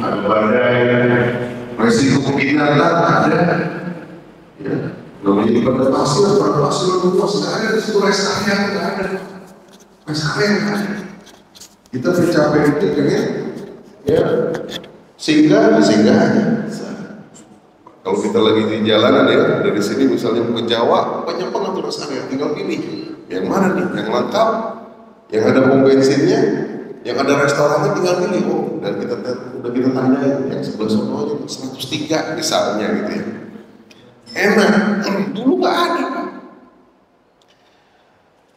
ada badai, resiko binatang ada. Ya, namanya di pada pasir luas, nggak ada resiko rest area, nggak ada. Rest area nggak ada. Kita mencapai itu dengan ya singgah aja. Kalau kita lagi di jalanan ya, dari sini misalnya mau ke Jawa, banyak banget tuh rest area, tinggal pilih yang mana nih, yang lengkap, yang ada pom bensinnya, yang ada restorannya, tinggal pilih. Oh, dan udah kita tandain yang sebelah sono aja 103 misalnya gitu ya. Enak, dulu nggak ada Pak.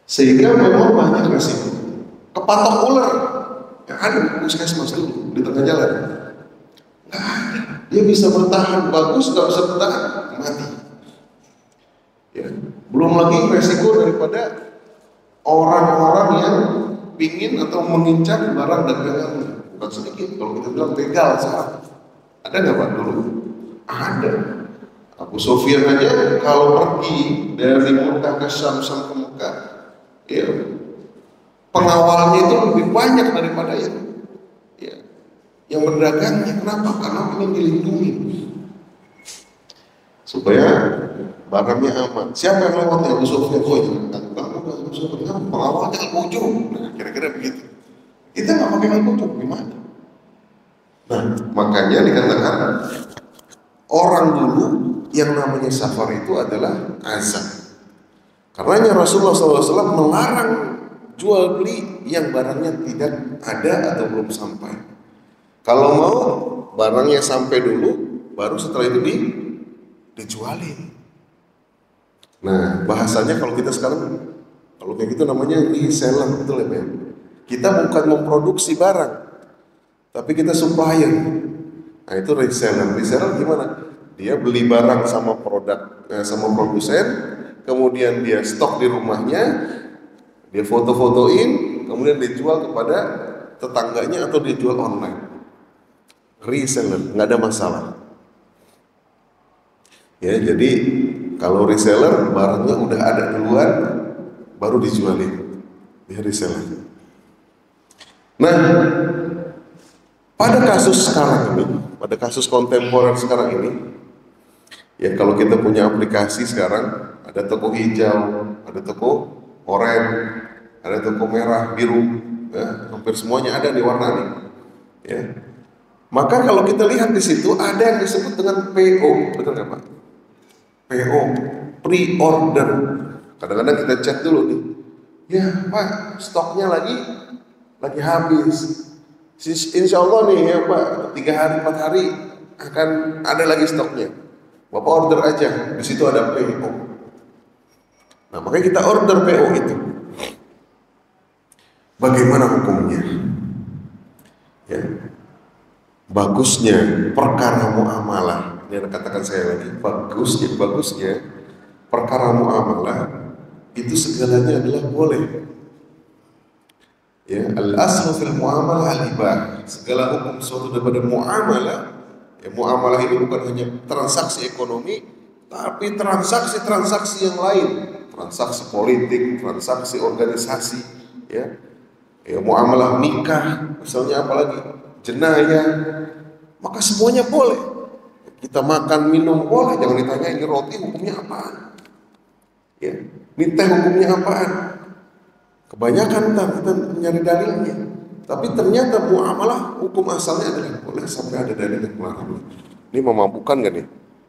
Sehingga memang banyak resiko. Kepatok ular yang ada di puskesmas dulu di tengah jalan, nggak ada. Dia bisa bertahan bagus, nggak bisa bertahan mati. Ya. Belum lagi resiko daripada orang-orang yang pingin atau mengincar barang dagangan. Bukan sedikit, kalau kita bilang begal sekarang. Ada nggak Pak dulu? Ada. Abu Sufyan aja kalau pergi dari Mekah ke Syam ke Mekah, ya, pengawalnya itu lebih banyak daripada yang berdagangnya. Kenapa? Karena ingin dilindungi supaya barangnya aman. Siapa yang lewat Abu Sufyan? Oh, jangan Abu Sufyan, pengawalnya Al-Ujum. Nah, kira-kira begitu. Kita nggak pakai Al-Ujum, gimana? Nah, makanya dikatakan orang dulu yang namanya safar itu adalah azab. Karenanya Rasulullah SAW melarang jual beli yang barangnya tidak ada atau belum sampai. Kalau mau barangnya sampai dulu, baru setelah itu dijualin. Nah, bahasanya kalau kita sekarang, kalau kayak gitu namanya reseller, betul ya Pak? Kita bukan memproduksi barang, tapi kita supplier. Nah, itu reseller. Reseller gimana? Dia beli barang sama sama produsen, kemudian dia stok di rumahnya, dia foto-fotoin, kemudian dijual kepada tetangganya atau dijual online. Reseller, nggak ada masalah. Ya, jadi kalau reseller barangnya udah ada duluan, baru dijualin. Dia reseller. Nah, pada kasus sekarang ini, pada kasus kontemporer sekarang ini, ya kalau kita punya aplikasi sekarang, ada toko hijau, ada toko oranye, ada toko merah, biru, ya, hampir semuanya ada di warna nih. Ya. Maka kalau kita lihat di situ ada yang disebut dengan PO, betul nggak Pak? PO, pre-order. Kadang-kadang kita cek dulu nih, ya Pak, stoknya lagi habis. Insya Allah nih ya Pak, 3 hari 4 hari akan ada lagi stoknya. Bapak order aja, di situ ada PO. Nah, makanya kita order PO itu. Bagaimana hukumnya? Ya. Bagusnya perkara muamalah. Ini katakan saya lagi, bagusnya perkara muamalah itu segalanya adalah boleh. Ya, al-aslu fil muamalah al-ibah. Segala hukum suatu daripada muamalah. Ya, muamalah ini bukan hanya transaksi ekonomi, tapi transaksi-transaksi yang lain, transaksi politik, transaksi organisasi, ya, muamalah nikah, misalnya apalagi jenayah, maka semuanya boleh. Kita makan minum boleh, jangan ditanya ini roti hukumnya apaan, ya, ini teh hukumnya apaan. Kebanyakan kita nyari dalilnya, tapi ternyata muamalah hukum asalnya adalah boleh sampai ada dalil yang melarang. Ini memabukkan nggak nih?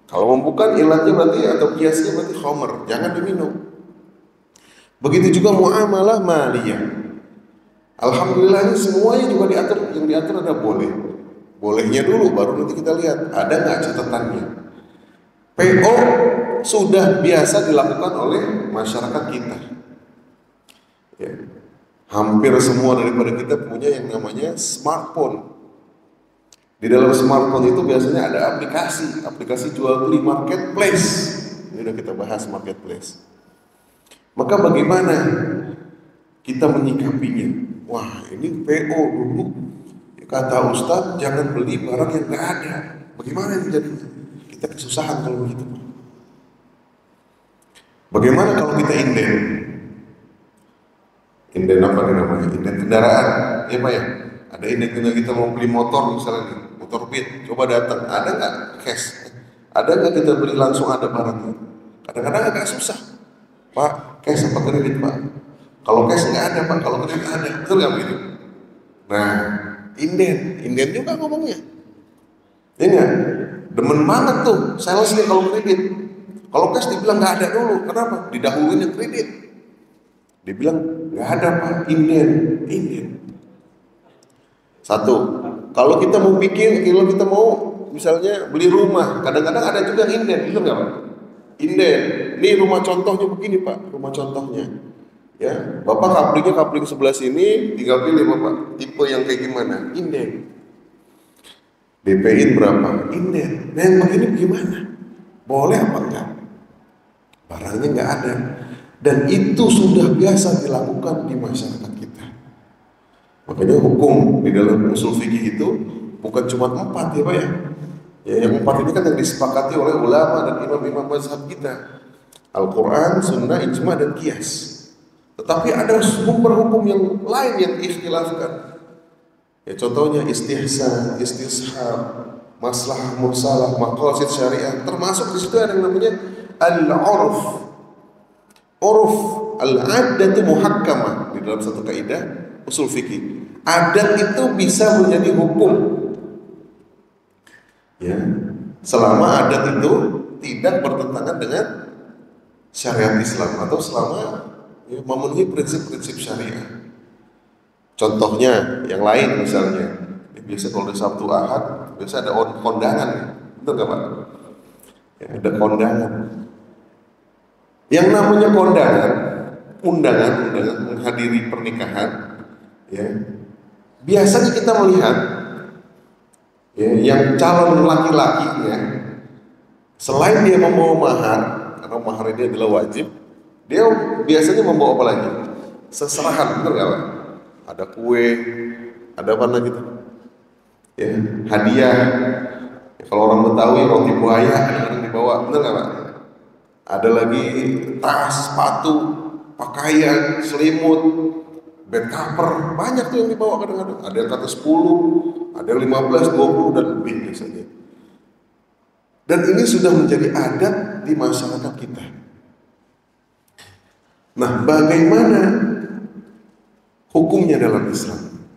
Kalau memabukkan ilatnya berarti atau kiasnya berarti khamr, jangan diminum. Begitu juga muamalah maliyah. Alhamdulillah ini semuanya juga diatur, yang diatur ada boleh. Bolehnya dulu, baru nanti kita lihat ada nggak catatannya. PO sudah biasa dilakukan oleh masyarakat kita. Ya. Hampir semua daripada kita punya yang namanya smartphone. Di dalam smartphone itu biasanya ada aplikasi jual beli marketplace. Ini udah kita bahas marketplace. Maka bagaimana kita menyikapinya? Wah, ini PO dulu. Kata Ustadz, jangan beli barang yang nggak ada. Bagaimana ini jadinya? Kita kesusahan kalau begitu. Bagaimana kalau kita inden? Inden apa namanya? Inden kendaraan, ya Pak ya. Ada inden kita mau beli motor misalnya nih, motor orbit, coba datang, ada nggak cash? Ada nggak kita beli langsung ada barangnya? Kadang-kadang agak susah, Pak, cash apa kredit Pak? Kalau cash nggak ada Pak, kalau kredit ada, betul nggak begitu? Nah, inden juga ngomongnya, ya nggak? Demen banget tuh salesnya kalau kredit. Kalau cash dibilang nggak ada dulu, kenapa? Didahuluin yang kredit. Dibilang nggak ada Pak, inden. Satu, kalau kita mau misalnya beli rumah, kadang-kadang ada juga yang inden, itu nggak Pak? Inden, ini rumah contohnya begini Pak, rumah contohnya. Ya, Bapak kapling sebelah sini, tinggal pilih Bapak, tipe yang kayak gimana? Inden. DP-in berapa? Inden. Nah yang begini gimana? Boleh apa enggak? Barangnya nggak ada. Dan itu sudah biasa dilakukan di masyarakat kita. Makanya hukum di dalam usul fikih itu bukan cuma 4 ya Pak ya. Ya yang 4 ini kan yang disepakati oleh ulama dan imam-imam mazhab kita. Al-Quran, Sunnah, Ijma, dan Qiyas. Tetapi ada hukum yang lain yang ikhtilafkan. Ya contohnya istihsan, istishab, maslahah mursalah, maqasid syariah. Termasuk di situ ada yang namanya al-urf. Urf, al-adat muhakkamah di dalam satu kaidah usul fikih. Adat itu bisa menjadi hukum. Ya, selama adat itu tidak bertentangan dengan syariat Islam atau selama memenuhi prinsip-prinsip syariah. Contohnya yang lain misalnya, biasa kalau di Sabtu Ahad biasa ada kondangan, betul nggak Pak? Ya, ada kondangan. Yang namanya kondangan, undangan menghadiri pernikahan, ya biasanya kita melihat ya, yang calon laki-lakinya selain dia membawa mahar, karena mahar ini adalah wajib, dia biasanya membawa apa lagi? Seserahan, benar nggak Pak? Ada kue, ada apa lagi tuh? Ya, hadiah. Ya, kalau orang Betawi roti buaya kadang dibawa, benar nggak Pak? Ada lagi tas, sepatu, pakaian, selimut, bed cover, banyak tuh yang dibawa kadang-kadang. Ada yang kata 10, ada yang 15, 20 dan lebih biasanya. Dan ini sudah menjadi adat di masyarakat kita. Nah, bagaimana hukumnya dalam Islam?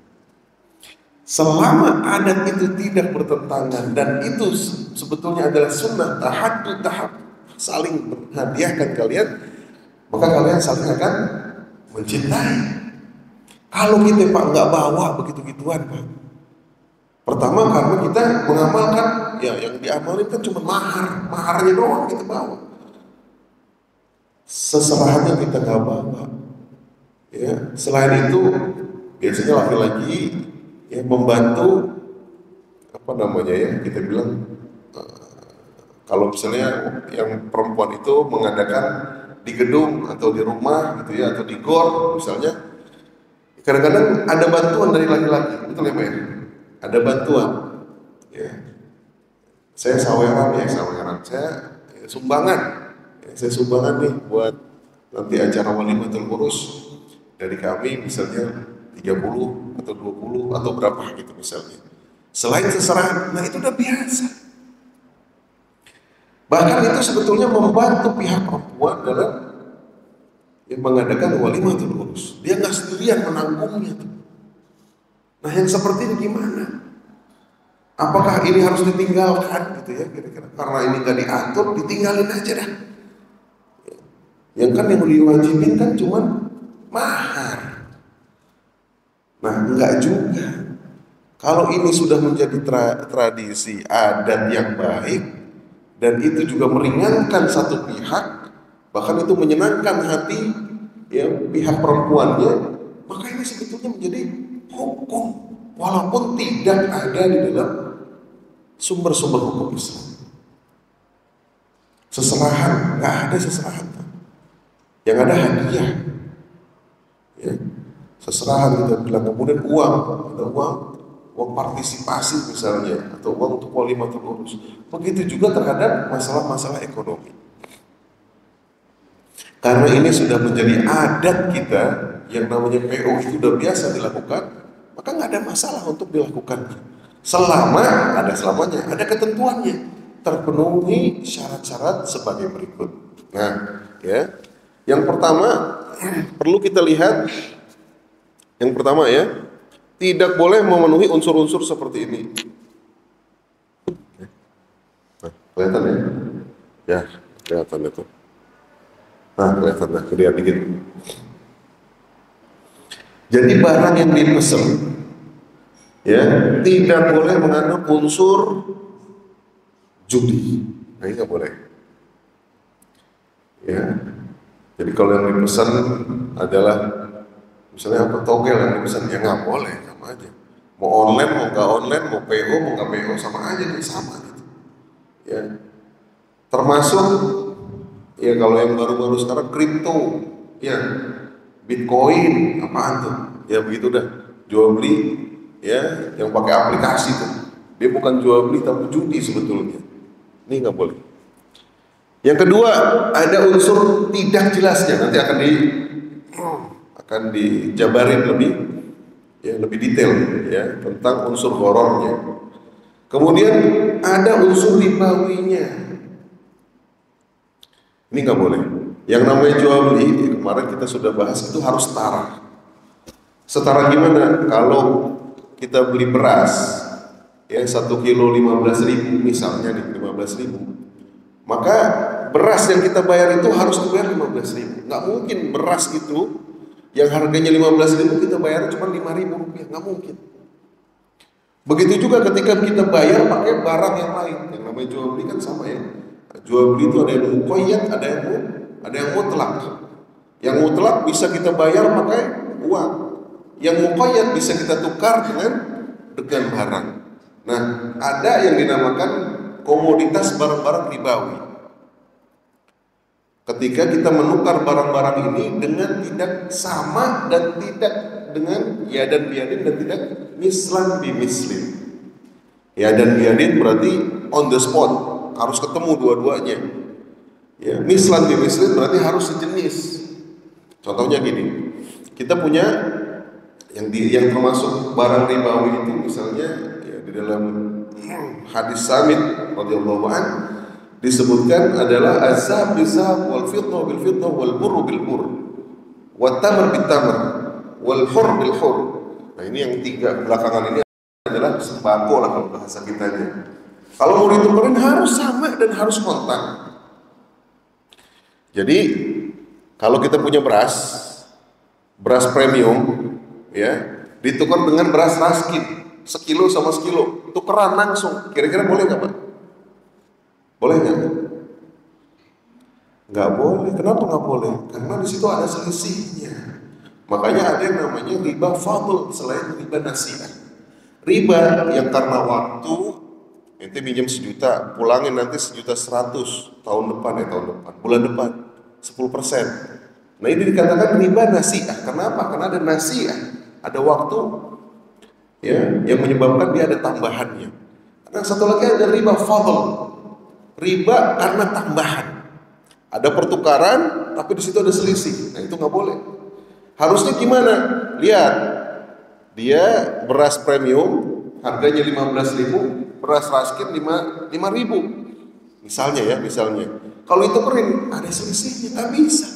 Selama adat itu tidak bertentangan dan itu sebetulnya adalah sunnah tahap saling menghadiahkan kalian, maka kalian saling akan mencintai. Kalau kita Pak nggak bawa begitu-gituan Pak, pertama karena kita mengamalkan ya yang diamalin kan cuma maharnya doang kita bawa, seserahannya kita nggak bawa. Ya, selain itu biasanya laki-laki ya membantu apa namanya ya, kita bilang kalau misalnya yang perempuan itu mengadakan di gedung atau di rumah gitu ya, atau di gor misalnya, kadang-kadang ada bantuan dari laki-laki, betul ya Pak ya? Ada bantuan ya. Saya saweran, saya sumbangan ya, saya sumbangan nih buat nanti acara walimatul urus dari kami misalnya 30 atau 20 atau berapa gitu misalnya. Selain seserahan, nah itu udah biasa. Bahkan itu sebetulnya membantu pihak perempuan dalam yang mengadakan walimatul urus. Dia nggak sendirian menanggungnya tuh. Nah yang seperti ini gimana? Apakah ini harus ditinggalkan gitu ya kira-kira? Karena ini nggak diatur, ditinggalin aja dah. Yang kan yang diwajibin kan cuma mahar. Nah enggak juga. Kalau ini sudah menjadi tradisi adat yang baik dan itu juga meringankan satu pihak, bahkan itu menyenangkan hati ya pihak perempuannya, maka ini sebetulnya menjadi hukum walaupun tidak ada di dalam sumber-sumber hukum Islam. Seserahan, nggak ada seserahan. Yang ada hadiah. Ya. Seserahan kita bilang, kemudian uang, ada uang partisipasi misalnya, atau uang untuk walimatul urus. Begitu juga terhadap masalah-masalah ekonomi. Karena ini sudah menjadi adat kita, yang namanya PO itu sudah biasa dilakukan, maka nggak ada masalah untuk dilakukan. Selama ada selamanya, ada ketentuannya, terpenuhi syarat-syarat sebagai berikut. Nah, ya, yang pertama perlu kita lihat, yang pertama ya, tidak boleh memenuhi unsur-unsur seperti ini. Nah, kelihatan ya? Ya, kelihatan itu. Nah, kelihatan, nah, kemudian dikit. Jadi barang yang dipesan, ya, tidak boleh mengandung unsur judi. Nah, ini nggak boleh. Ya, jadi kalau yang dipesan adalah misalnya apa, togel yang dipesan, ya nggak boleh, sama aja. Mau online, mau nggak online, mau PO, mau nggak PO, sama aja, sama gitu. Ya, termasuk ya kalau yang baru-baru sekarang kripto, ya, Bitcoin, apaan tuh? Ya begitu dah, jual beli, ya, yang pakai aplikasi tuh. Dia bukan jual beli tapi judi sebetulnya. Ini nggak boleh. Yang kedua, ada unsur tidak jelasnya, nanti akan dijabarin lebih detail ya tentang unsur horornya. Kemudian ada unsur ribawinya. Ini nggak boleh. Yang namanya jual beli, ya kemarin kita sudah bahas, itu harus setara. Setara gimana? Kalau kita beli beras, ya 1 kilo 15.000 misalnya nih, 15.000, maka beras yang kita bayar itu harus dibayar 15.000. Nggak mungkin beras itu yang harganya 15.000 kita bayar cuma 5.000 rupiah, nggak mungkin. Begitu juga ketika kita bayar pakai barang yang lain, yang namanya jual beli kan sama ya. Jual beli itu ada yang muqayyad, ada yang mutlak. Yang mutlak bisa kita bayar pakai uang. Yang muqayyad bisa kita tukar dengan barang. Nah, ada yang dinamakan komoditas barang-barang ribawi. Ketika kita menukar barang-barang ini dengan tidak sama dan tidak dengan ya dan biadin dan tidak mislan bi mislim. Ya dan biadin berarti on the spot, harus ketemu dua-duanya. Ya, mislan bi mislim berarti harus sejenis. Contohnya gini, kita punya yang termasuk barang ribawi itu misalnya ya, di dalam hadis Samit radhiyallahu an disebutkan adalah azab bizab wal fiddah bil fiddah wal burr bil burr wat tamr bit tamr wal hur bil hur. Nah, ini yang tiga belakangan ini adalah sembako lah kalau bahasa kitanya. Kalau mau ditukerin harus sama dan harus kontak. Jadi kalau kita punya beras premium ya, ditukar dengan beras raskin, sekilo sama sekilo, tukeran langsung. Kira-kira boleh nggak, Pak? Boleh nggak? Nggak boleh. Kenapa nggak boleh? Karena di situ ada selisihnya. Makanya ada yang namanya riba fadl selain riba nasiah. Riba yang karena waktu, ente minjem 1 juta, pulangin nanti 1.100.000 tahun depan, bulan depan 10%. Nah, ini dikatakan riba nasiah. Kenapa? Karena ada nasiah, ada waktu ya yang menyebabkan dia ada tambahannya. Nah, satu lagi ada riba fadl. Riba karena tambahan. Ada pertukaran, tapi di situ ada selisih. Nah, itu nggak boleh. Harusnya gimana? Lihat, dia beras premium, harganya 15.000, beras raskin 5.000. Misalnya. Kalau itu kering, ada selisihnya, nggak bisa.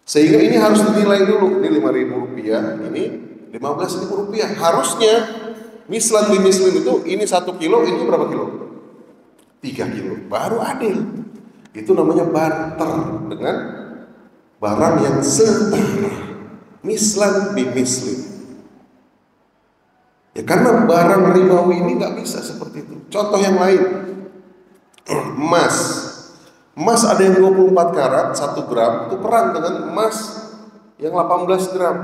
Sehingga ini harus dinilai dulu. Ini 5.000 rupiah, ini 15.000 rupiah. Harusnya mislan bi muslim itu ini 1 kilo, ini berapa kilo? 3 kilo, baru adil. Itu namanya barter dengan barang yang setara, mislan bi muslim. Ya karena barang ribawi ini nggak bisa seperti itu. Contoh yang lain, emas ada yang 24 karat 1 gram, tukeran dengan emas yang 18 gram.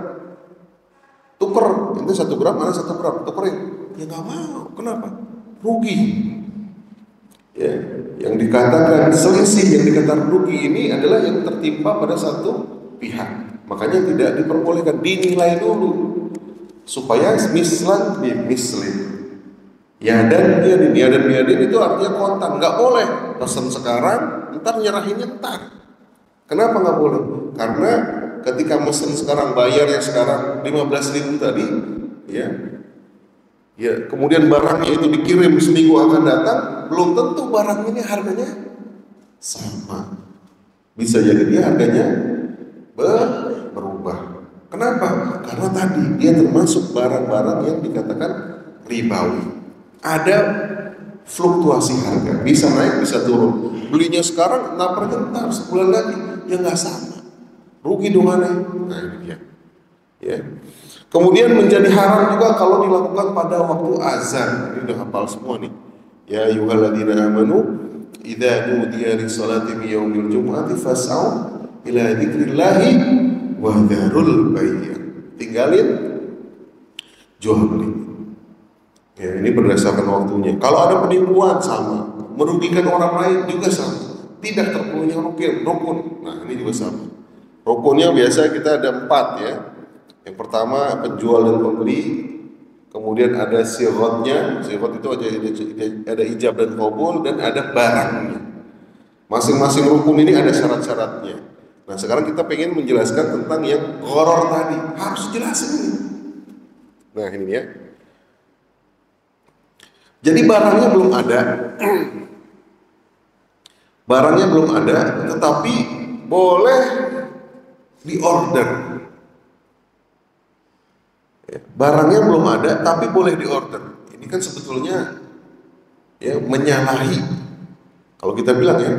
Tuker, itu 1 gram mana 1 gram, tukerin. Ya nggak mau, kenapa? Rugi. Ya, yang dikatakan selisih, yang dikatakan rugi ini adalah yang tertimpa pada satu pihak. Makanya tidak diperbolehkan, dinilai dulu supaya mislan bi muslim. Ya dan biadin itu artinya kontan, nggak boleh pesan sekarang, ntar nyerahinnya ntar. Kenapa nggak boleh? Karena ketika mesen sekarang, bayarnya sekarang 15.000 tadi, ya Ya, kemudian barangnya itu dikirim seminggu akan datang, belum tentu barang ini harganya sama. Bisa jadi dia harganya berubah. Kenapa? Karena tadi dia termasuk barang-barang yang dikatakan ribawi. Ada fluktuasi harga, bisa naik, bisa turun. Belinya sekarang, napernya ntar sebulan lagi, ya nggak sama. Rugi dong aneh. Nah ini dia. Ya. Kemudian menjadi haram juga kalau dilakukan pada waktu azan. Ini udah hafal semua nih. Ya ayyuhalladzina amanu idza nudiya lis-salati min yaumil jumu'ati fas'au ila dzikrillahi wa dzarul bai'. Tinggalin jual beli. Ya, ini berdasarkan waktunya. Kalau ada penipuan sama, merugikan orang lain juga sama. Tidak terpenuhnya rukun. Nah, ini juga sama. Rukunnya biasa kita ada 4 ya. Yang pertama penjual dan pembeli, kemudian ada sirotnya, sirot itu ada ijab dan qabul, dan ada barangnya. Masing-masing rukun ini ada syarat-syaratnya. Nah sekarang kita pengen menjelaskan tentang yang gharar tadi, harus jelasin ini. Nah ini ya. Jadi barangnya belum ada, tetapi boleh diorder. Barangnya belum ada tapi boleh diorder. Ini kan sebetulnya ya menyalahi. Kalau kita bilang ya,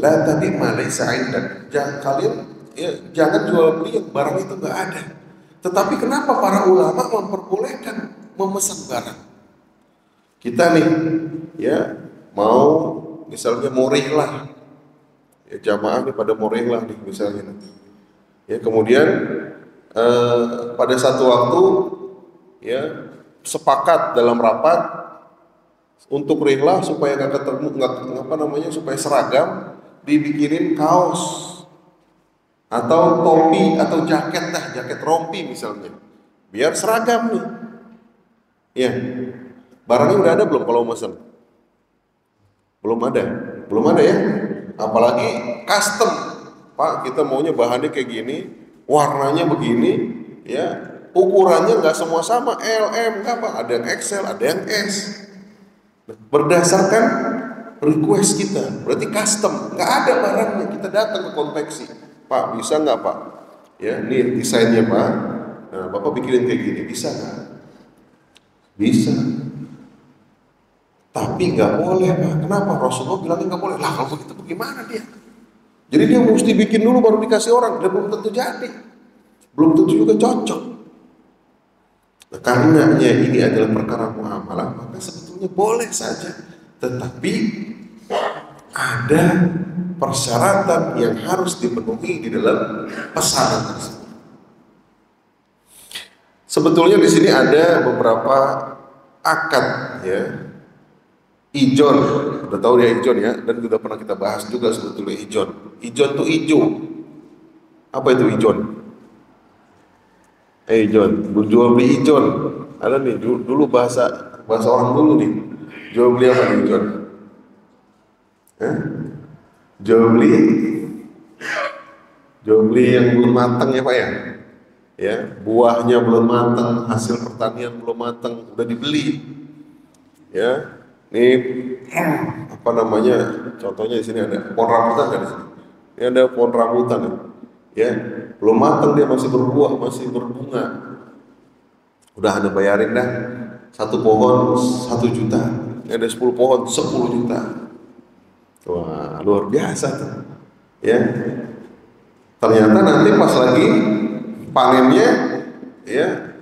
la tabi ma laysa indak. Kalian ya jangan jual beli yang barang itu nggak ada. Tetapi kenapa para ulama memperbolehkan memesan barang? Kita nih ya mau misalnya mau rihlah. Ya jamaah nih pada mau rihlah nih misalnya. Ya kemudian pada satu waktu ya sepakat dalam rapat untuk rihlah supaya supaya seragam, dibikinin kaos atau topi atau jaket rompi misalnya, biar seragam nih. Ya, barangnya udah ada belum kalau mesen? Belum ada ya. Apalagi custom, Pak, kita maunya bahannya kayak gini, warnanya begini, ya, ukurannya nggak semua sama, L, M, apa, ada yang XL, ada yang S. Berdasarkan request kita, berarti custom, nggak ada barangnya, kita datang ke konveksi, Pak, bisa nggak Pak? Ya, ini desainnya Pak, nah, Bapak bikinin kayak gini, bisa nggak? Bisa. Tapi nggak boleh Pak, kenapa? Rasulullah bilangnya nggak boleh. Lah kalau begitu bagaimana dia? Jadi dia mesti bikin dulu baru dikasih orang, dan belum tentu jadi, belum tentu juga cocok. Nah, karenanya ini adalah perkara muamalah, maka sebetulnya boleh saja, tetapi ada persyaratan yang harus dipenuhi di dalam pesanan tersebut. Sebetulnya di sini ada beberapa akad ya. Ijon, udah tahu ya ijon ya, dan sudah pernah kita bahas juga sebetulnya ijon. Ijon itu ijo. Apa itu ijon? Ijon, jual beli ijon. Ada nih dulu bahasa orang dulu nih. Jual beli apa nih ijon? Jual beli yang belum matang ya Pak ya. Ya, buahnya belum matang, hasil pertanian belum matang, udah dibeli. Ya. Ini apa namanya? Contohnya di sini ada pohon rambutan kan di sini. Ini ada pohon rambutan ya. Belum matang dia masih berbuah, masih berbunga. Udah Anda bayarin dah. Satu pohon 1 juta. Ini ada 10 pohon 10 juta. Wah, luar biasa tuh. Ya. Ternyata nanti pas lagi panennya ya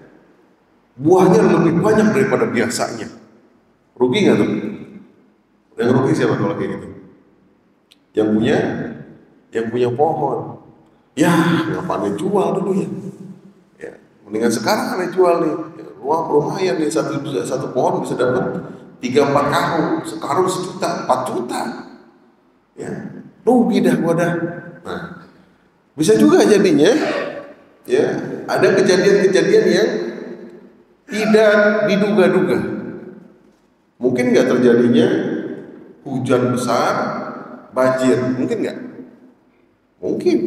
buahnya lebih banyak daripada biasanya. Rugi nggak tuh? Yang rugi siapa kalau kayak gitu? Yang punya pohon. Ya, ngapain jual dulu ya? Ya, mendingan sekarang ada jual nih. Ya, lumayan nih satu pohon bisa dapat 3-4 karung. Sekarung 1 juta, 4 juta. Ya, rugi dah gua dah. Nah, bisa juga jadinya. Ya, ada kejadian-kejadian yang tidak diduga-duga. Mungkin nggak terjadinya hujan besar, banjir, mungkin nggak? Mungkin.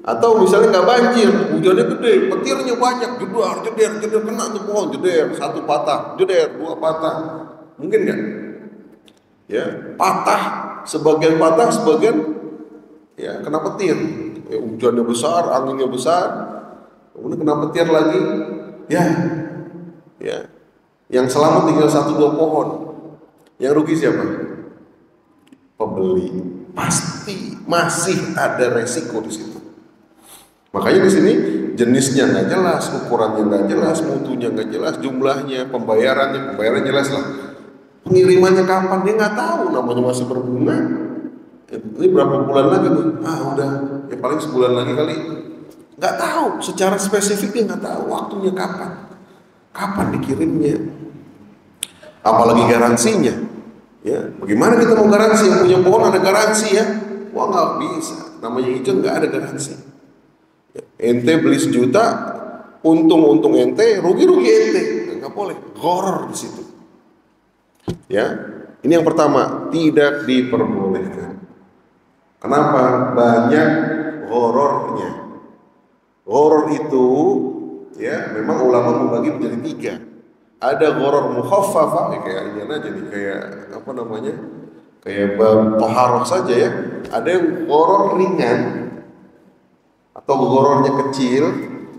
Atau misalnya nggak banjir, hujannya gede, petirnya banyak, jeder, kena tuh pohon, jeder, satu patah, jeder, dua patah, mungkin nggak? Ya, patah, sebagian ya kena petir. Ya, hujannya besar, anginnya besar, kemudian kena petir lagi, ya, ya. Yang selamat tinggal satu dua pohon, yang rugi siapa? Pembeli. Pasti masih ada resiko di situ. Makanya di sini jenisnya nggak jelas, ukurannya nggak jelas, mutunya nggak jelas, jumlahnya, pembayaran jelas lah. Pengirimannya kapan dia nggak tahu, namanya masih berbunga. Ini berapa bulan lagi nih? Udah, ya paling sebulan lagi kali. Nggak tahu, secara spesifik dia nggak tahu waktunya kapan dikirimnya. Apalagi garansinya. Ya, bagaimana kita mau garansi? Yang punya pohon ada garansi ya? Wah nggak bisa, namanya hijau nggak ada garansi. Ente beli 1 juta, untung ente, rugi ente, nggak boleh, gharar di situ. Ya, ini yang pertama, tidak diperbolehkan. Kenapa? Banyak ghararnya. Gharar itu, ya, memang ulama membagi menjadi 3. Ada gharar mukhaffafah, kayak ini aja nih, kayak apa namanya, kayak bab taharah saja ya. Ada yang gharar ringan, atau gorornya kecil,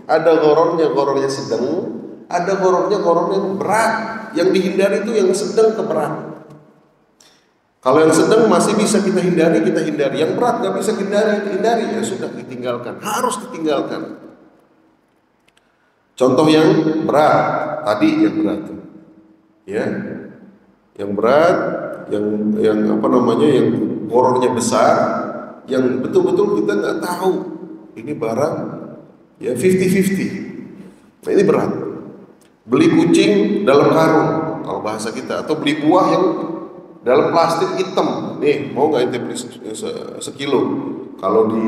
ada gorornya sedang, ada gorornya yang berat. Yang dihindari itu yang sedang ke berat. Kalau yang sedang masih bisa kita hindari. Yang berat nggak bisa hindari, ya sudah ditinggalkan, harus ditinggalkan. Contoh yang berat, tadi yang berat, ya, yang berat, yang apa namanya, yang gorornya besar, yang betul-betul kita nggak tahu. Ini barang ya 50-50. Nah, ini berat. Beli kucing dalam karung kalau bahasa kita, atau beli buah yang dalam plastik hitam. Nih, mau nggak ente beli sekilo? Kalau di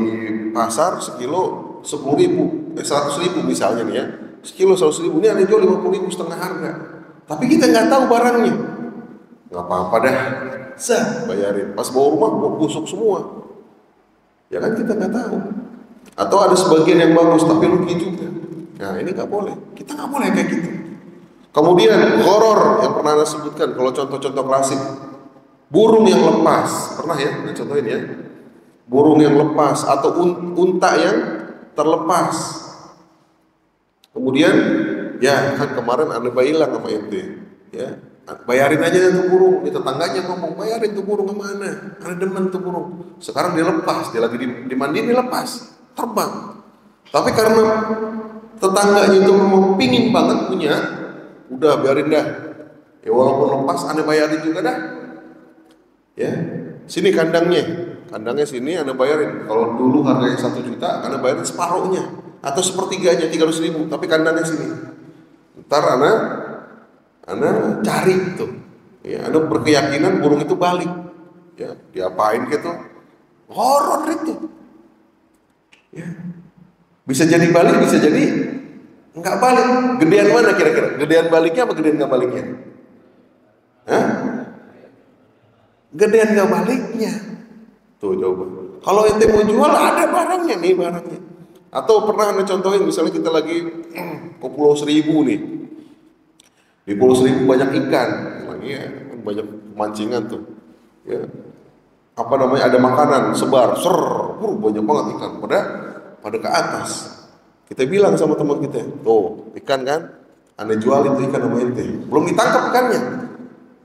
pasar sekilo 10.000, 100.000 misalnya nih ya. Sekilo 100.000, ini ada jual 50.000 setengah harga. Tapi kita nggak tahu barangnya. Nggak apa-apa dah, bayarin. Pas bawa rumah, busuk semua. Ya kan kita nggak tahu. Atau ada sebagian yang bagus tapi rugi juga. Nah ini nggak boleh. Kita nggak boleh kayak gitu. Kemudian gharar yang pernah Anda sebutkan, kalau contoh-contoh klasik, burung yang lepas, pernah ya? Nah, contohin ya. Burung yang lepas atau unta yang terlepas. Kemudian ya kan kemarin Anda hilang sama ente, ya. Bayarin aja tuh burung, di tetangganya ngomong, bayarin tuh burung kemana? Ada demen tuh burung. Sekarang dia lepas, dia lagi dimandiin, dia lepas, terbang. Tapi karena tetangganya itu memang pingin banget punya, udah biarin dah. Ya walaupun lepas, Anda bayarin juga dah. Ya, sini kandangnya sini Anda bayarin. Kalau dulu harganya 1 juta, Anda bayarin separuhnya atau sepertiganya 300.000, tapi kandangnya sini. Ntar Anda cari tuh, ya, Anda berkeyakinan burung itu balik, ya, diapain gitu, horor itu, ya, bisa jadi balik, bisa jadi nggak balik. Gedean mana kira-kira? Gedean baliknya apa gedean nggak baliknya? Hah? Gedean nggak baliknya. Tuh coba. Kalau ente mau jual ada barangnya nih barangnya. Atau pernah Anda contohin, misalnya kita lagi ke Pulau Seribu nih. Di Pulau Seribu banyak ikan, lagi ya, banyak pemancingan tuh, ya. Apa namanya, ada makanan sebar, banyak banget ikan, pada ke atas. Kita bilang sama teman kita, tuh ikan kan, Anda jual itu ikan sama ente, belum ditangkap ikannya,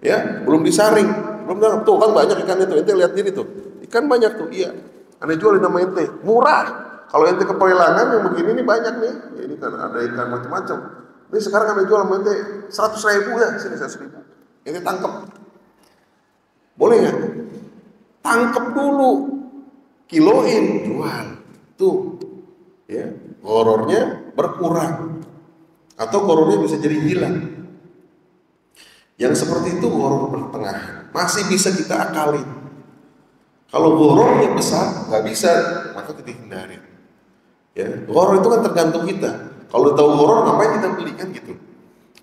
ya, belum disaring, belum ditangkap, tuh kan banyak ikan itu, ente lihat diri tuh, ikan banyak tuh, iya, Anda jualin sama ente, murah. Kalau ente ke pelelangan yang begini nih banyak nih, ya, ini kan ada ikan macam-macam. Ini sekarang Anda jual sama ente 100.000 ya, sini 100.000. Ini tangkap. Boleh nggak? Tangkap dulu, kiloin, jual. Tuh, ya, ghararnya berkurang. Atau ghararnya bisa jadi hilang. Yang seperti itu gharar pertengahan, masih bisa kita akalin. Kalau ghararnya besar, nggak bisa, maka kita hindari. Ya, gharar itu kan tergantung kita. Kalau tahu gharar, ngapain kita beli kan gitu.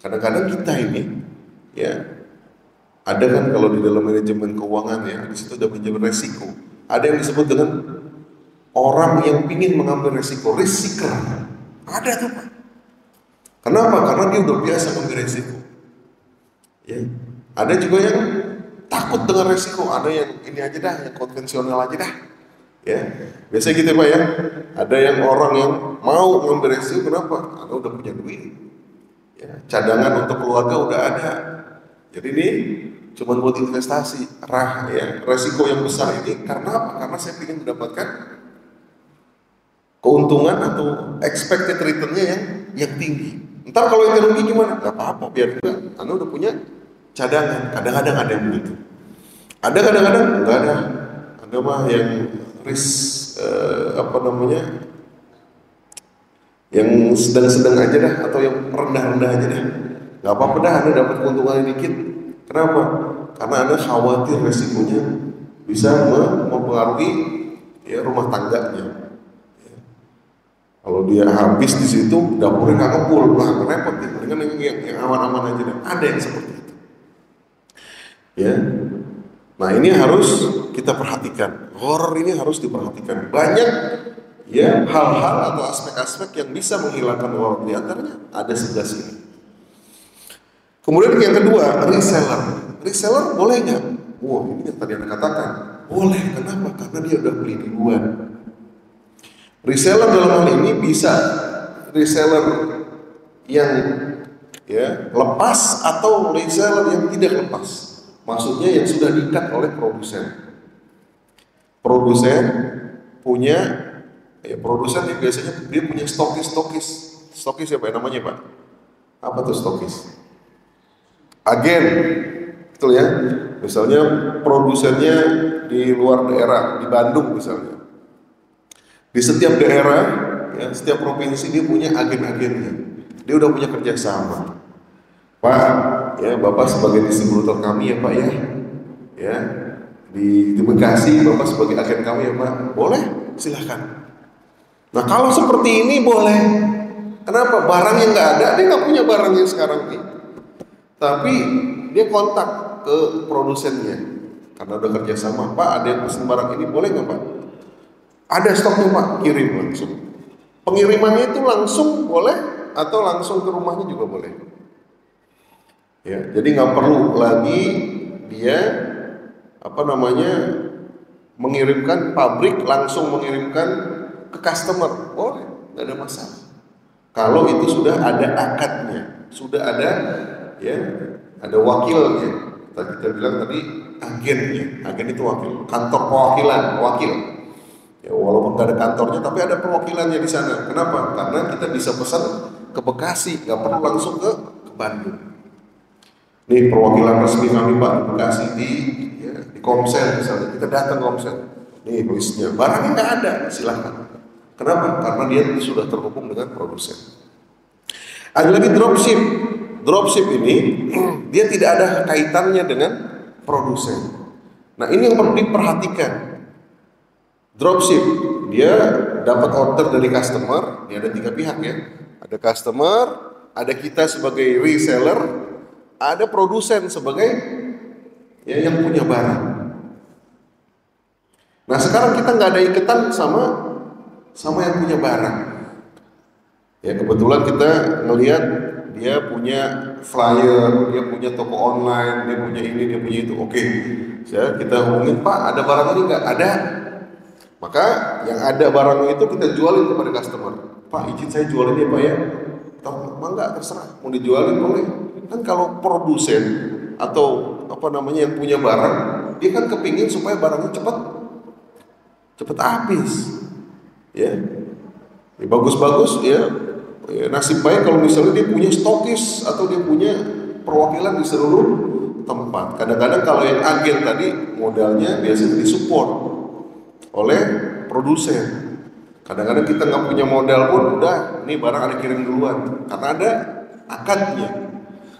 Kadang-kadang kita ini, ya, ada kan kalau di dalam manajemen keuangan ya, di situ ada manajemen resiko. Ada yang disebut dengan orang yang ingin mengambil resiko, risk seeker. Ada tuh Pak. Kenapa? Karena dia udah biasa mengambil resiko. Ya. Ada juga yang takut dengan resiko, ada yang ini aja dah, yang konvensional aja dah. Ya, biasa gitu Pak ya. Ada yang orang yang mau mengambil resiko, kenapa? Karena udah punya duit. Ya, cadangan untuk keluarga udah ada. Jadi ini cuma buat investasi, ya, resiko yang besar ini karena apa? Karena saya ingin mendapatkan keuntungan atau expected return-nya yang tinggi. Ntar kalau yang rugi gimana? Gak apa-apa, biar juga Anda udah punya cadangan. Kadang-kadang ada yang begitu. Ada kadang-kadang enggak ada. Ada mah yang risk yang sedang-sedang aja dah, atau yang rendah-rendah aja dah. Gak apa-apa dah Anda dapat keuntungan dikit. Kenapa? Karena Anda khawatir resikonya bisa mempengaruhi ya rumah tangganya. Kalau dia habis di situ, dapurnya nggak kebul, wah repot nih. Dengan yang aman-aman aja deh. Ada yang seperti itu. Ya, nah ini harus kita perhatikan. Horor ini harus diperhatikan. Banyak ya hal-hal atau aspek-aspek yang bisa menghilangkan horor. Di antaranya ada 11 ini. Kemudian yang kedua, reseller. Reseller boleh nggak? Wah, ini yang tadi Anda katakan. Boleh. Kenapa? Karena dia udah beli duluan. Reseller dalam hal ini bisa reseller yang ya lepas atau reseller yang tidak lepas. Maksudnya yang sudah diikat oleh produsen. Produsen punya produsen yang biasanya dia punya stokis. Stokis apa namanya Pak? Apa tuh stokis? Agen, betul ya. Misalnya produsennya di luar daerah, di Bandung misalnya. Di setiap daerah, ya, setiap provinsi dia punya agen-agennya. Dia udah punya kerjasama. Pak, ya Bapak sebagai distributor kami ya Pak ya. Ya, di Bekasi Bapak sebagai agen kami ya Pak. Boleh? Silahkan. Nah kalau seperti ini boleh. Kenapa? Barangnya nggak ada, dia nggak punya barangnya sekarang nih. Tapi dia kontak ke produsennya. Karena udah kerjasama, Pak ada yang pesen barang ini, boleh nggak Pak? Ada stoknya Pak, kirim langsung. Pengirimannya itu langsung boleh atau langsung ke rumahnya juga boleh. Ya, jadi nggak perlu lagi dia mengirimkan pabrik langsung mengirimkan ke customer, boleh, nggak ada masalah. Kalau itu sudah ada akadnya, sudah ada ya, ada wakilnya. Kita bilang tadi agennya, agen itu wakil, kantor perwakilan, wakil. Ya, walaupun nggak ada kantornya, tapi ada perwakilannya di sana. Kenapa? Karena kita bisa pesan ke Bekasi, nggak perlu langsung ke Bandung. Nih perwakilan resmi kami Pak di Bekasi di Komsel misalnya, kita datang Komsel. Nih listnya, barangnya nggak ada, silahkan. Kenapa? Karena dia sudah terhubung dengan produsen. Ada lagi dropship. Dropship ini dia tidak ada kaitannya dengan produsen. Nah ini yang perlu diperhatikan. Dropship, dia dapat order dari customer, ini ada 3 pihak ya. Ada customer, ada kita sebagai reseller, ada produsen sebagai ya, yang punya barang. Nah sekarang kita nggak ada ikatan sama yang punya barang. Ya kebetulan kita ngelihat dia punya flyer, dia punya toko online, dia punya ini, dia punya itu. Oke, ya kita hubungin Pak, ada barang ini nggak? Ada. Maka yang ada barang itu kita jualin kepada customer. Pak izin saya jualin ya Pak ya. Enggak, terserah mau dijualin boleh. Kan kalau produsen atau yang punya barang, dia kan kepingin supaya barangnya cepat habis. Ya, bagus-bagus ya, nasib baik kalau misalnya dia punya stokis atau dia punya perwakilan di seluruh tempat. Kadang-kadang kalau yang agen tadi modalnya biasanya disupport oleh produsen. Kadang-kadang kita nggak punya modal pun udah, ini barang ada kirim duluan karena ada akadnya.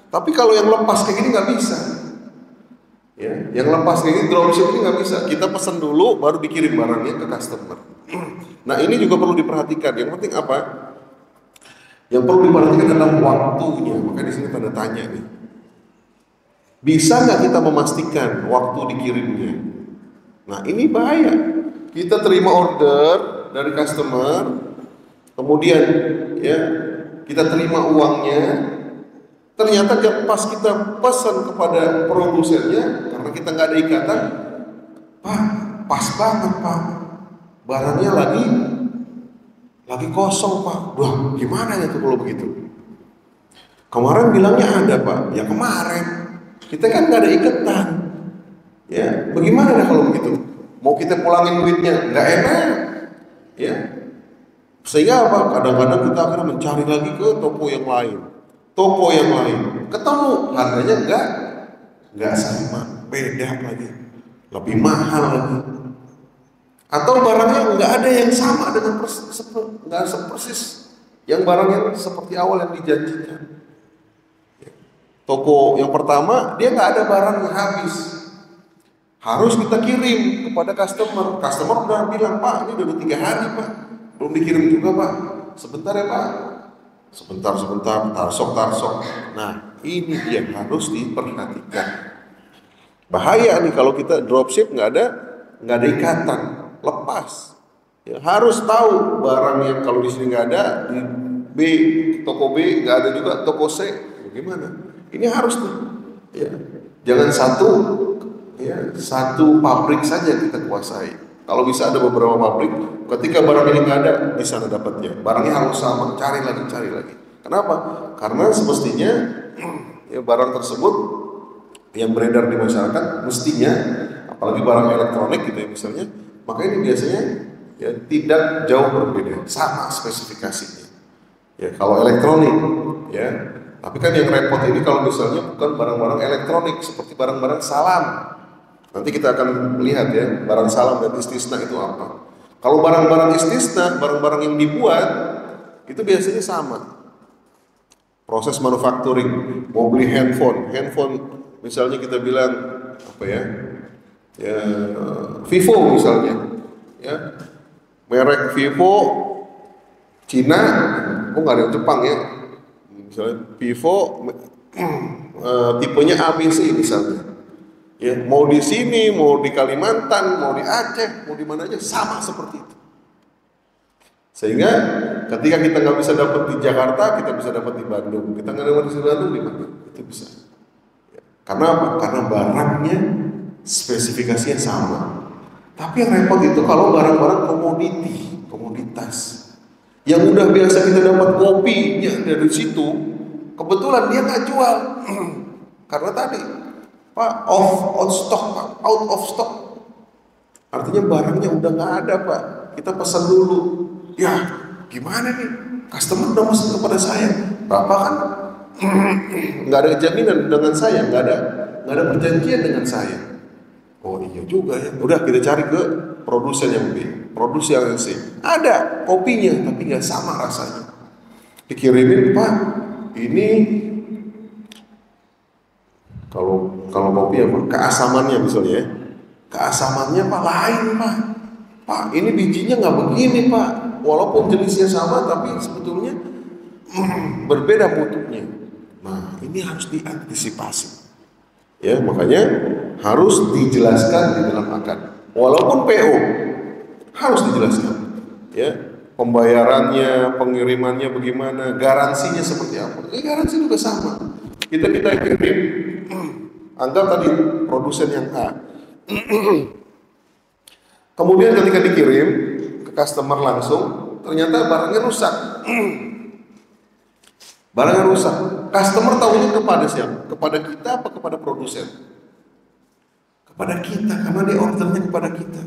Tapi kalau yang lepas kayak gini nggak bisa. Ya, yang lepas kayak gini dropship ini nggak bisa. Kita pesan dulu baru dikirim barangnya ke customer. Nah ini juga perlu diperhatikan. Yang penting apa? Yang perlu diperhatikan adalah waktunya. Makanya di sini tanda tanya nih. Bisa nggak kita memastikan waktu dikirimnya? Nah ini bahaya. Kita terima order, dari customer, kemudian ya kita terima uangnya, ternyata pas kita pesan kepada produsennya, karena kita nggak ada ikatan, Pak, pas banget Pak, barangnya lagi kosong Pak. Wah, gimana ya tuh kalau begitu? Kemarin bilangnya ada Pak, ya kemarin. Kita kan nggak ada ikatan. Ya, bagaimana dah kalau begitu? Mau kita pulangin duitnya, nggak enak. Ya, sehingga apa? Kadang-kadang kita akan mencari lagi ke toko yang lain. Ketemu harganya nggak sama, beda lagi, lebih mahal lagi. Atau barangnya nggak ada yang sama dengan persis yang barang yang seperti awal yang dijanjikan. Toko yang pertama dia nggak ada barang yang habis, harus kita kirim kepada customer. Customer udah bilang, Pak ini udah 3 hari Pak, belum dikirim juga Pak. Sebentar ya Pak. Sebentar, tarsok. Nah ini dia harus diperhatikan. Bahaya nih kalau kita dropship nggak ada ikatan, lepas. Ya, harus tahu barang yang kalau di sini nggak ada, di toko B nggak ada juga, toko C bagaimana? Ini harus tuh, ya. Jangan satu pabrik saja kita kuasai. Kalau bisa ada beberapa pabrik, ketika barang ini nggak ada, di sana dapatnya. Barangnya harus sama, cari lagi. Kenapa? Karena semestinya ya barang tersebut yang beredar di masyarakat mestinya, apalagi barang elektronik gitu ya misalnya, maka ini biasanya ya tidak jauh berbeda, sama spesifikasinya. Ya kalau elektronik, ya. Tapi kan yang repot ini kalau misalnya bukan barang-barang elektronik seperti barang-barang salam. Nanti kita akan lihat ya, barang salam dan istisna itu apa. Kalau barang-barang istisna, barang-barang yang dibuat itu biasanya sama. Proses manufacturing, mau beli handphone misalnya kita bilang apa ya? Ya Vivo misalnya. Ya. Merek Vivo Cina, nggak ada yang Jepang ya. Misalnya Vivo tipenya ABC misalnya, ya mau di sini, mau di Kalimantan, mau di Aceh, mau di mana aja sama seperti itu. Sehingga ketika kita nggak bisa dapat di Jakarta, kita bisa dapat di Bandung. Kita nggak dapat di Bandung di mana? Itu bisa. Ya. Karena apa? Karena barangnya spesifikasinya sama. Tapi yang repot itu kalau barang-barang komoditas. Yang udah biasa kita dapat kopinya dari situ, kebetulan dia nggak jual, karena tadi Pak out of stock, artinya barangnya udah nggak ada Pak, kita pesan dulu, ya gimana nih, customer udah pesan kepada saya, Bapak kan nggak ada jaminan dengan saya, nggak ada perjanjian dengan saya. Oh iya juga ya, udah kita cari ke produsen yang B, produsen yang C, ada kopinya tapi nggak sama rasanya. Dikirimin Pak, ini kalau kopi apa? Keasamannya misalnya ya, keasamannya Pak lain Pak ini bijinya nggak begini Pak, walaupun jenisnya sama tapi sebetulnya berbeda mutunya. Nah ini harus diantisipasi. Ya makanya harus dijelaskan di dalam akad. Walaupun PO harus dijelaskan. Ya pembayarannya, pengirimannya bagaimana, garansinya seperti apa. Garansi juga sama. Kita kirim. Anggap tadi produsen yang A. Kemudian ketika dikirim ke customer langsung, ternyata barangnya rusak. Barangnya rusak. Customer tahunya kepada siapa? Kepada kita apa kepada produsen? Kepada kita, karena dia ordernya kepada kita.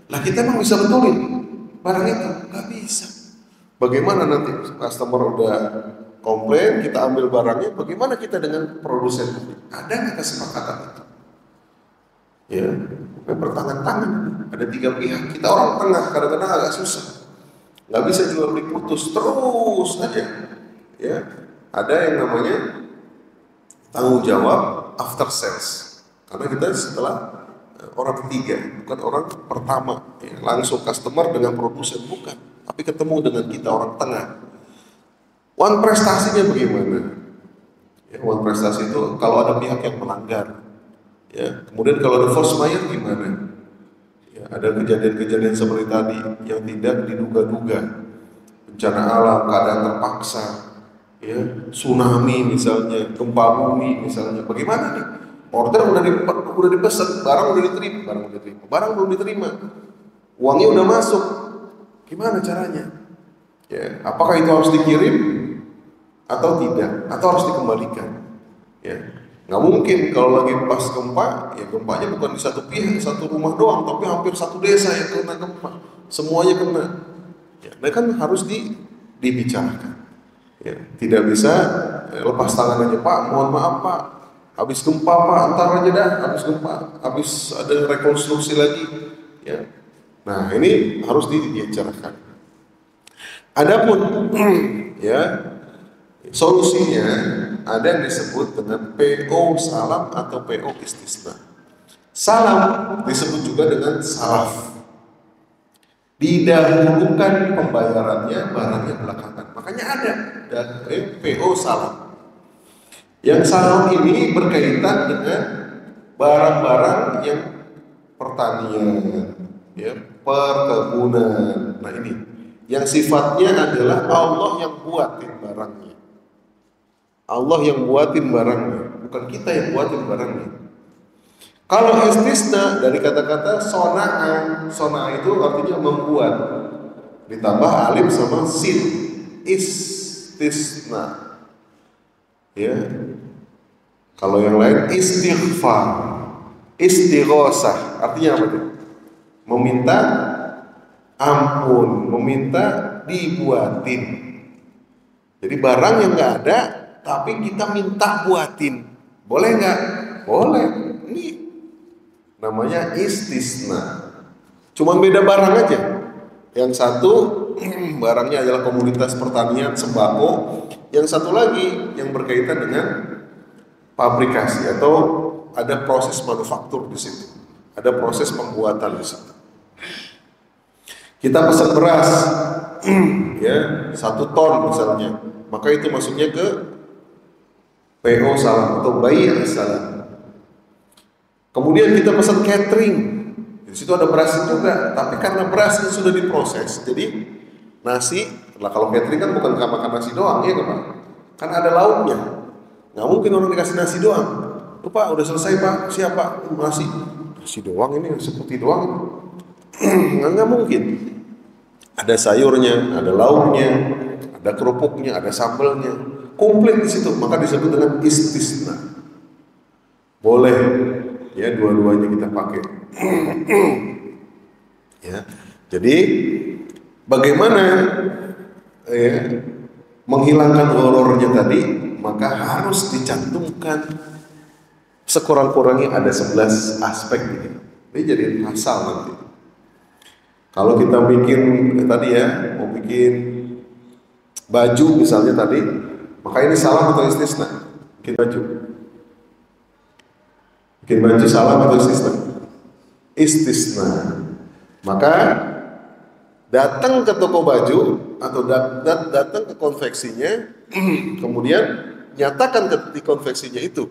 Lah kita emang bisa betulin barang itu? Gak bisa. Bagaimana nanti customer udah komplain, kita ambil barangnya, bagaimana kita dengan produsen? Ada nggak kesepakatan itu? Ya, bertangan-tangan. Ada 3 pihak. Kita orang tengah, kadang-kadang agak susah. Nggak bisa jual beli putus terus aja. Ya. Ada yang namanya tanggung jawab after sales, karena kita setelah orang ketiga, bukan orang pertama, ya, langsung customer dengan produsen bukan, tapi ketemu dengan kita orang tengah. One prestasinya bagaimana? Ya, one prestasi itu kalau ada pihak yang melanggar, ya, kemudian kalau ada force majeure gimana? Ya, ada kejadian-kejadian seperti tadi yang tidak diduga-duga, bencana alam, keadaan terpaksa, ya, tsunami misalnya, gempa bumi misalnya. Bagaimana nih? Order udah dipesan, barang udah diterima, barang belum diterima, uangnya udah masuk. Gimana caranya? Ya, apakah itu harus dikirim atau tidak? Atau harus dikembalikan? Ya, nggak mungkin kalau lagi pas gempa, ya gempanya bukan di satu pihak, satu rumah doang, tapi hampir satu desa yang kena gempa, semuanya kena. Ya, nah kan harus dibicarakan. Ya, tidak bisa lepas tangan aja, Pak, mohon maaf Pak, habis gempa Pak, antar aja dah, habis gempa, habis ada rekonstruksi lagi. Ya, nah ini harus dibicarakan. Adapun ya solusinya ada yang disebut dengan PO salam atau PO istisna. Salam disebut juga dengan salaf. Didahulukan pembayarannya, barangnya belakangan. Makanya ada PO salam. Yang salam ini berkaitan dengan barang-barang yang pertanian, ya, perkebunan. Nah ini yang sifatnya adalah Allah yang buatin barangnya. Allah yang buatin barangnya, bukan kita yang buatin barangnya. Kalau istisna dari kata-kata sona'an, sona itu artinya membuat, ditambah alif sama sin, istisna. Ya, kalau yang lain istighfar, istighosah, artinya apa tuh? Meminta ampun, meminta dibuatin. Jadi barang yang nggak ada, tapi kita minta buatin, boleh nggak? Boleh. Ini namanya istisna. Cuma beda barang aja. Yang satu barangnya adalah komoditas pertanian, sembako. Yang satu lagi yang berkaitan dengan pabrikasi atau ada proses manufaktur di situ, ada proses pembuatan di situ. Kita pesan beras, ya 1 ton misalnya, maka itu masuknya ke PO salam atau bayi salam. Kemudian kita pesan catering, di situ ada beras juga, tapi karena berasnya sudah diproses, jadi nasi, lah kalau catering kan bukan makan nasi doang, ya kan? Kan ada lauknya, nggak mungkin orang dikasih nasi doang. Tuh Pak, udah selesai Pak, siapa nasi doang ini, seperti doang, nggak mungkin. Ada sayurnya, ada lauknya, ada kerupuknya, ada sambalnya, komplit di situ, maka disebut dengan istisna. Boleh, ya dua-duanya kita pakai. Ya, jadi bagaimana ya, menghilangkan horornya tadi, maka harus dicantumkan sekurang-kurangnya ada 11 aspek ini. Ini jadi pasal nanti. Kalau kita bikin tadi ya, mau bikin baju misalnya tadi, maka ini salam atau istisna? Bikin baju. Bikin baju salam atau istisna? Istisna. Maka datang ke toko baju atau datang ke konveksinya, kemudian nyatakan di konveksinya itu,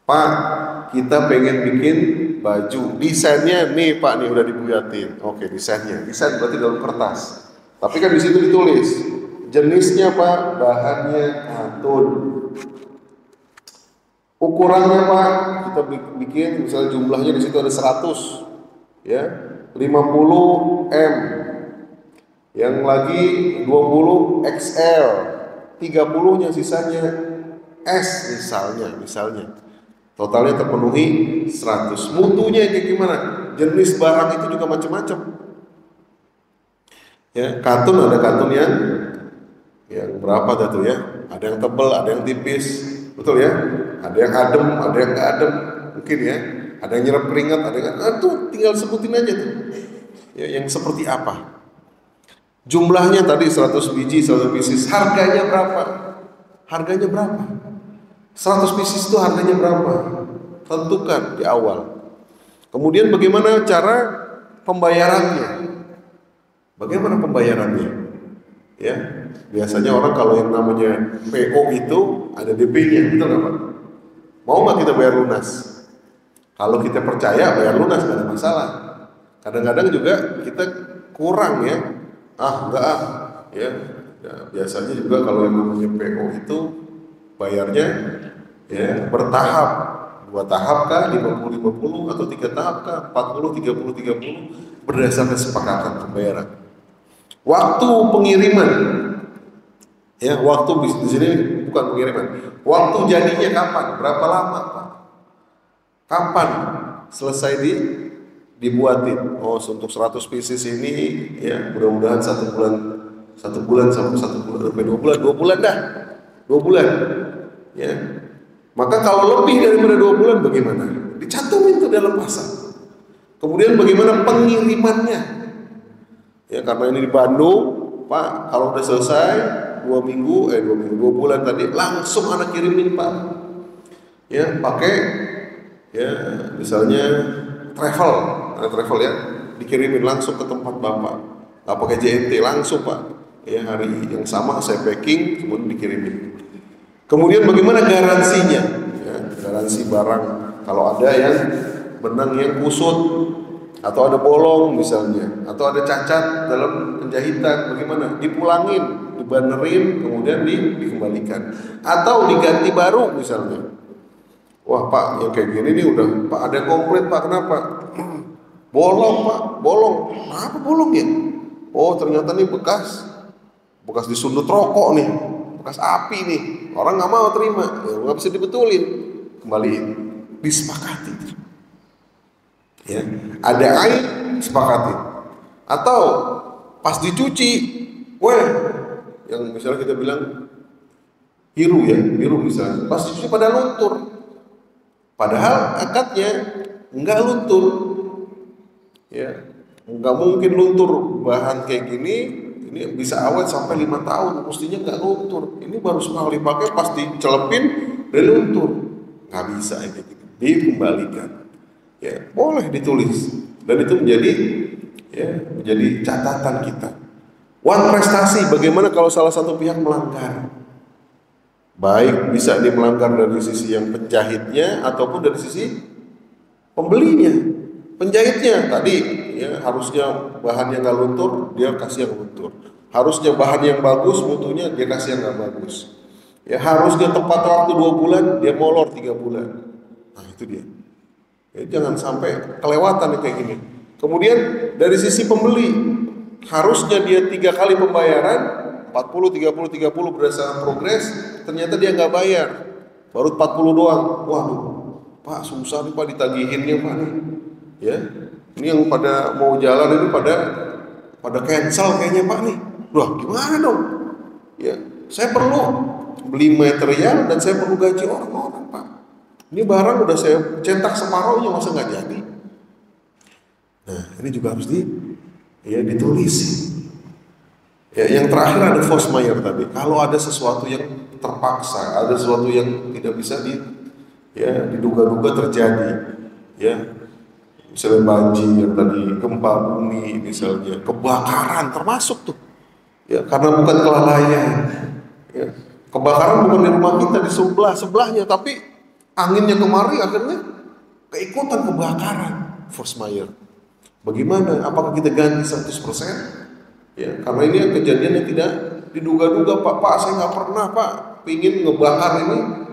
Pak, kita pengen bikin baju, desainnya nih Pak, nih udah dibuatin. Oke, desain berarti dalam kertas. Tapi kan di situ ditulis jenisnya Pak, bahannya katun. Ukurannya Pak, kita bikin misalnya jumlahnya di situ ada 100, ya, 50 M, yang lagi 20 XL, 30-nya sisanya S misalnya. Totalnya terpenuhi 100. Mutunya kayak gimana? Jenis barang itu juga macam-macam. Ya, katun ada katun yang berapa tuh ya? Ada yang tebal, ada yang tipis, betul ya? Ada yang adem, ada yang nggak adem, mungkin ya. Ada yang nyerap keringat, ada yang tuh tinggal sebutin aja tuh. Ya, yang seperti apa? Jumlahnya tadi 100 biji, 100 pieces. Harganya berapa? 100 pieces itu harganya berapa? Tentukan di awal. Kemudian bagaimana cara pembayarannya? Ya, biasanya orang kalau yang namanya PO itu ada DP-nya, betul nggak Pak? Mau nggak kita bayar lunas? Kalau kita percaya bayar lunas nggak ada masalah. Kadang-kadang juga kita kurang ya, enggak ya. Ya, biasanya juga kalau yang namanya PO itu bayarnya ya bertahap, 2 tahap kah, 50-50 atau 3 tahap kah, 40-30-30 berdasarkan kesepakatan pembayaran. Waktu pengiriman, ya waktu di sini bukan pengiriman, waktu jadinya kapan, berapa lama Pak? Kapan selesai dibuatin? Oh, untuk 100 pieces ini ya mudah-mudahan 1 bulan sampai 2 bulan, 2 bulan dah, 2 bulan ya. Maka kalau lebih daripada 2 bulan bagaimana? Dicantumin itu dalam pasal. Kemudian bagaimana pengirimannya? Ya karena ini di Bandung, Pak, kalau udah selesai 2 bulan tadi langsung anak kirimin Pak. Ya pakai ya misalnya travel ya, dikirimin langsung ke tempat Bapak. Nggak pakai JNT langsung Pak. Ya hari yang sama saya packing kemudian dikirimin. Kemudian bagaimana garansinya? Ya, garansi barang kalau ada yang benang yang kusut atau ada bolong misalnya, atau ada cacat dalam penjahitan, bagaimana? Dipulangin, dibanerin, kemudian dikembalikan, atau diganti baru misalnya. Wah Pak, yang kayak gini nih udah Pak ada komplit Pak, kenapa? Bolong Pak, bolong. Apa bolong ya? Oh ternyata nih bekas disundut rokok nih, bekas api nih. Orang nggak mau terima, ya nggak bisa dibetulin, kembaliin, disepakati. Ya, ada air disepakati. Atau pas dicuci, yang misalnya kita bilang hiru misalnya, pas dicuci pada luntur. Padahal akadnya nggak luntur, ya nggak mungkin luntur bahan kayak gini. Ini bisa awet sampai 5 tahun, mestinya nggak luntur. Ini baru sekali pakai, pas dicelepin udah luntur, nggak bisa kayak gitu. Dikembalikan, ya boleh ditulis dan itu menjadi catatan kita. One prestasi, bagaimana kalau salah satu pihak melanggar? Baik bisa dia melanggar dari sisi yang penjahitnya ataupun dari sisi pembelinya. Penjahitnya tadi ya harusnya bahan yang nggak luntur dia kasih yang luntur. Harusnya bahan yang bagus mutunya dia kasih yang nggak bagus. Ya harusnya tepat waktu 2 bulan dia molor 3 bulan. Nah itu dia. Ya, jangan sampai kelewatan kayak gini. Kemudian dari sisi pembeli harusnya dia 3 kali pembayaran 40-30 berdasarkan progres, ternyata dia nggak bayar, baru 40 doang. Waduh, Pak susah nih Pak ditagihinnya Pak nih. Ya, ini yang pada mau jalan ini pada cancel kayaknya Pak nih. Wah gimana dong? Ya, saya perlu beli material dan saya perlu gaji orang-orang Pak. Ini barang udah saya cetak separuhnya masa nggak jadi? Nah ini juga harus ditulis. Ya, yang terakhir ada force majeure tadi. Kalau ada sesuatu yang terpaksa, ada sesuatu yang tidak bisa diduga-duga terjadi, ya, misalnya banjir tadi, gempa bumi, misalnya kebakaran termasuk tuh, ya, karena bukan kelalaian, ya, kebakaran bukan di rumah kita di sebelahnya, tapi anginnya kemari akhirnya keikutan kebakaran, force majeure. Bagaimana? Apakah kita ganti 100%? Ya, karena ini kejadian yang tidak diduga-duga Pak, saya nggak pernah Pak pingin ngebakar ini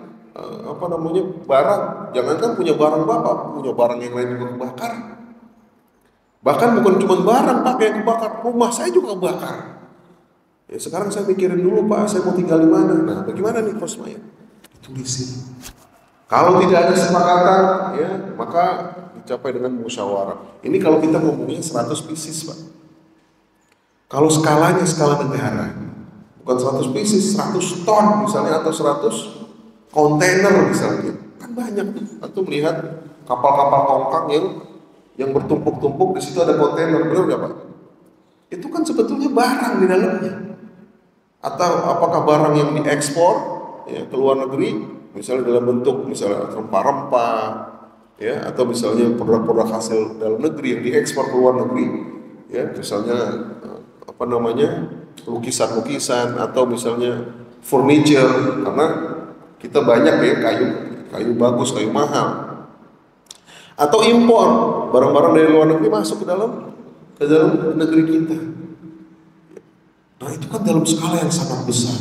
barang. Jangankan punya barang Bapak, punya barang yang lain juga kebakar. Bahkan bukan cuma barang Pak yang kebakar, rumah saya juga kebakar. Ya sekarang saya pikirin dulu Pak, saya mau tinggal di mana. Nah bagaimana nih force majeure? Ditulisin. Kalau tidak ada kesepakatan, ya maka dicapai dengan musyawarah. Ini kalau kita ngomongin 100 pieces Pak. Kalau skalanya skala negara, bukan 100 pieces, 100 ton misalnya atau 100 kontainer misalnya, kan banyak tuh. Atau melihat kapal-kapal tongkang yang bertumpuk-tumpuk, di situ ada kontainer, benar nggak Pak? Itu kan sebetulnya barang di dalamnya. Atau apakah barang yang diekspor ya, ke luar negeri, misalnya dalam bentuk misalnya rempah-rempah, ya, atau misalnya produk-produk hasil dalam negeri yang diekspor ke luar negeri, ya, misalnya lukisan-lukisan atau misalnya furniture, karena kita banyak ya kayu bagus, kayu mahal. Atau impor barang-barang dari luar negeri masuk ke dalam negeri kita. Nah itu kan dalam skala yang sangat besar.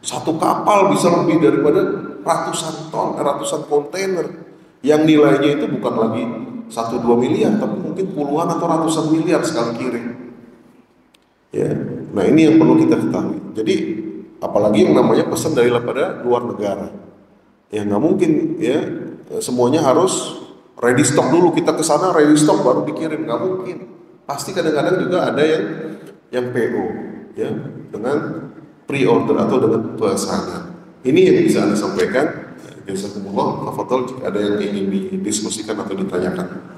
Satu kapal bisa lebih daripada ratusan ton, ratusan kontainer yang nilainya itu bukan lagi 1-2 miliar, tapi mungkin puluhan atau ratusan miliar sekali kirim. Ya, nah ini yang perlu kita ketahui. Jadi apalagi yang namanya pesan daripada luar negara, ya nggak mungkin ya semuanya harus ready stock dulu, kita ke sana ready stock baru dikirim, nggak mungkin. Pasti kadang-kadang juga ada yang PO ya dengan pre-order atau dengan pesanan. Ini yang bisa Anda sampaikan. Jazakumullah, tafadhol jika ada yang ingin didiskusikan atau ditanyakan.